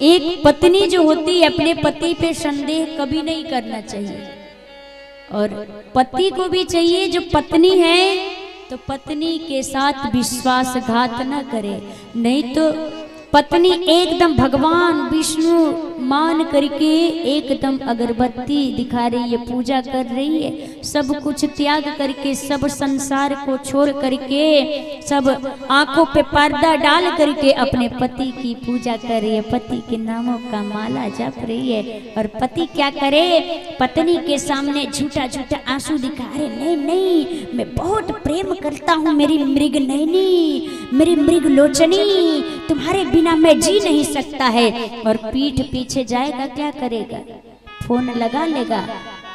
एक पत्नी जो होती है अपने पति पे संदेह कभी नहीं करना चाहिए, और पति को भी चाहिए जो पत्नी है तो पत्नी के साथ विश्वासघात न करे। नहीं तो पत्नी एकदम भगवान विष्णु मान करके एकदम अगरबत्ती दिखा रही है, पूजा कर रही है, सब कुछ त्याग करके, सब संसार को छोड़ करके, सब आंखों पे पर्दा डाल करके अपने पति की पूजा कर रही है, पति के नामों का माला जप रही है। और पति क्या करे, पत्नी के सामने झूठा झूठा आंसू दिखा रहे, नहीं नहीं मैं बहुत प्रेम करता हूँ मेरी मृग नैनी, मेरी मृग लोचनी, तुम्हारे बिना मैं जी नहीं सकता है। और पीठ पीछे जाएगा क्या करेगा, फोन लगा लेगा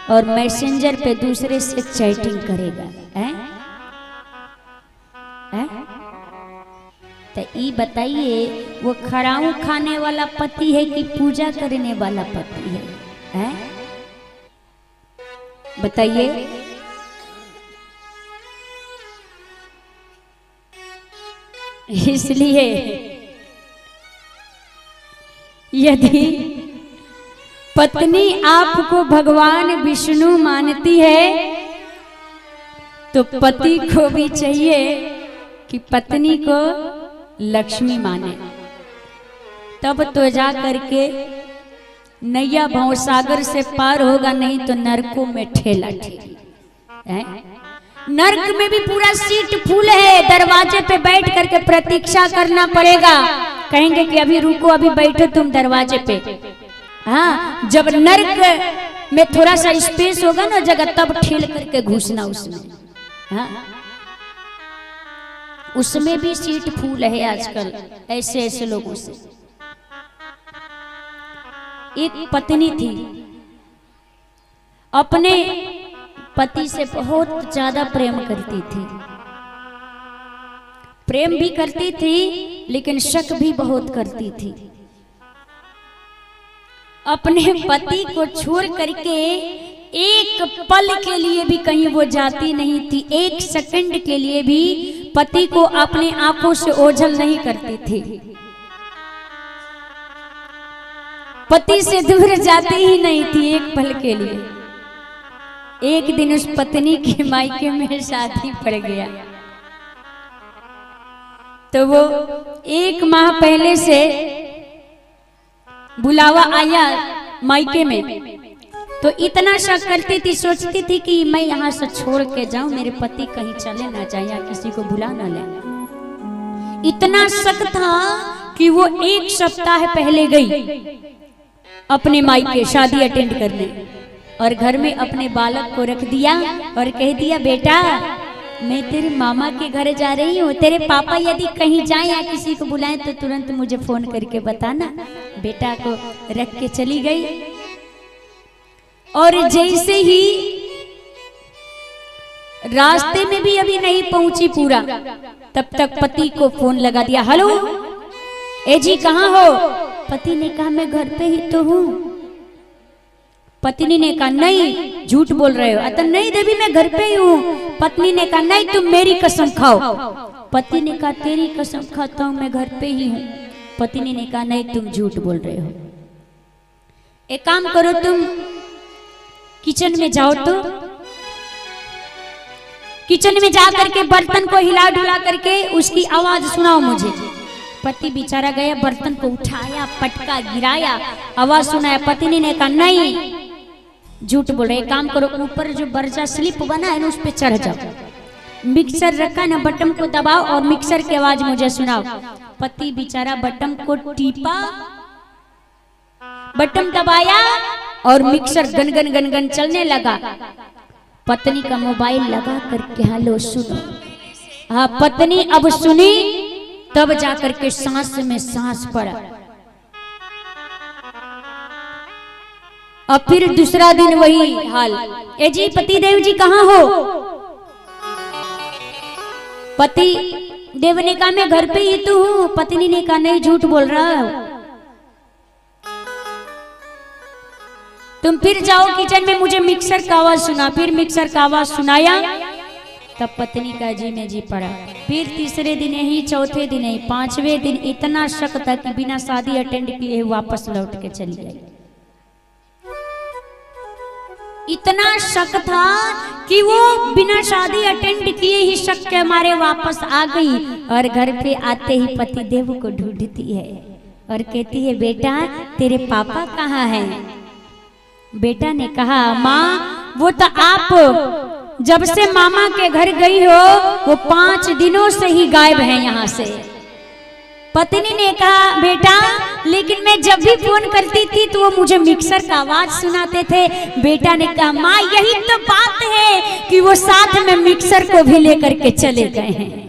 और मैसेंजर पे दूसरे से चैटिंग करेगा। तो ये बताइए वो खराऊ खाने वाला पति है कि पूजा करने वाला पति है? बताइए। इसलिए यदि पत्नी आपको भगवान विष्णु मानती है तो पति को भी चाहिए कि पत्नी को लक्ष्मी माने, तब तो जा करके नैया भवसागर से पार होगा, नहीं तो नरकों में ठेला ठेली। नर्क में भी पूरा सीट फुल है, दरवाजे पे बैठ करके प्रतीक्षा करना पड़ेगा, कहेंगे कि अभी रुको, अभी बैठो तुम दरवाजे पे। हाँ, जब नर्क में थोड़ा सा स्पेस होगा ना जगह, तब ठेल करके घुसना उसमें। हाँ, उसमें भी सीट फुल है आजकल ऐसे ऐसे लोगों से। एक पत्नी थी, अपने पति से बहुत ज्यादा प्रेम करती थी, प्रेम भी करती थी लेकिन शक भी बहुत करती थी। अपने पति को छोड़ करके एक पल के लिए भी कहीं वो जाती नहीं थी, एक सेकंड के लिए भी पति को अपने आंखों से ओझल नहीं करती थी, पति से दूर जाती ही नहीं थी एक पल के लिए। एक दिन उस पत्नी के मायके में शादी पड़ गया, तो वो 1 माह पहले से बुलावा आया मायके में, तो इतना शक करती थी, सोचती थी कि मैं यहाँ से छोड़ के जाऊं, मेरे पति कहीं चले ना जाए या किसी को बुला ना ले। इतना शक था कि वो 1 सप्ताह पहले गई अपने मायके शादी अटेंड करने, और घर में अपने बालक को रख दिया और कह दिया, बेटा मैं तेरे मामा के घर जा रही हूँ, तेरे पापा यदि कहीं जाएं या किसी को बुलाएं तो तुरंत मुझे फोन करके बताना। बेटा को रख के चली गई, और जैसे ही रास्ते में भी अभी नहीं पहुंची पूरा, तब तक पति को फोन लगा दिया, हेलो ए जी कहाँ हो? पति ने कहा मैं घर पे ही तो हूँ। पत्नी ने कहा नहीं झूठ बोल रहे हो। अतः नहीं देवी मैं घर पे ही हूँ। पत्नी ने कहा नहीं तुम मेरी कसम खाओ। पति ने कहा तेरी कसम खाता हूँ मैं घर पे ही हूँ। पत्नी ने कहा नहीं तुम झूठ बोल रहे हो, एक काम करो तुम किचन में जाओ, तो किचन में जा करके बर्तन को हिला डुला करके उसकी आवाज सुनाओ मुझे। पति बेचारा गया, बर्तन को उठाया, पटका गिराया, आवाज सुनाया। पत्नी ने कहा नहीं झूठ बोल रहे, काम करो ऊपर जो बर्जा स्लिप बना है ना उस पे चढ़ जाओ, मिक्सर रखा ना बटन को दबाओ और मिक्सर की आवाज मुझे सुनाओ। पति बेचारा बटन को टीपा, बटन दबाया और mixer gun gun gun gun चलने लगा। पत्नी का मोबाइल लगा करके हेलो सुनो। हाँ पत्नी अब सुनी, तब जाकर के सांस में सांस पड़ा। अब फिर दूसरा दिन वही हाल, ए जी पति देव जी कहाँ हो? पति देव ने कहा मैं घर पे ही तो हूँ। पत्नी ने कहा नहीं झूठ बोल रहा है, तुम फिर जाओ किचन में, मुझे मिक्सर का आवाज सुना। फिर मिक्सर का आवाज सुनाया तब पत्नी का जी में जी पड़ा। फिर तीसरे दिन ही, चौथे दिन ही, पांचवें दिन इतना शक था कि बिना शादी अटेंड किए वापस लौट के चली गई। इतना शक था कि वो बिना शादी अटेंड किए ही शक के मारे वापस आ गई और घर पे आते ही पति देव को ढूंढती है और कहती है, बेटा तेरे पापा कहाँ हैं? बेटा ने कहा, माँ वो तो आप जब से मामा के घर गई हो वो 5 दिनों से ही गायब हैं यहाँ से। पत्नी ने कहा, बेटा लेकिन मैं जब भी फोन करती थी तो वो मुझे मिक्सर का आवाज सुनाते थे। बेटा ने कहा, माँ यही तो बात है कि वो साथ में मिक्सर को भी लेकर के चले गए हैं।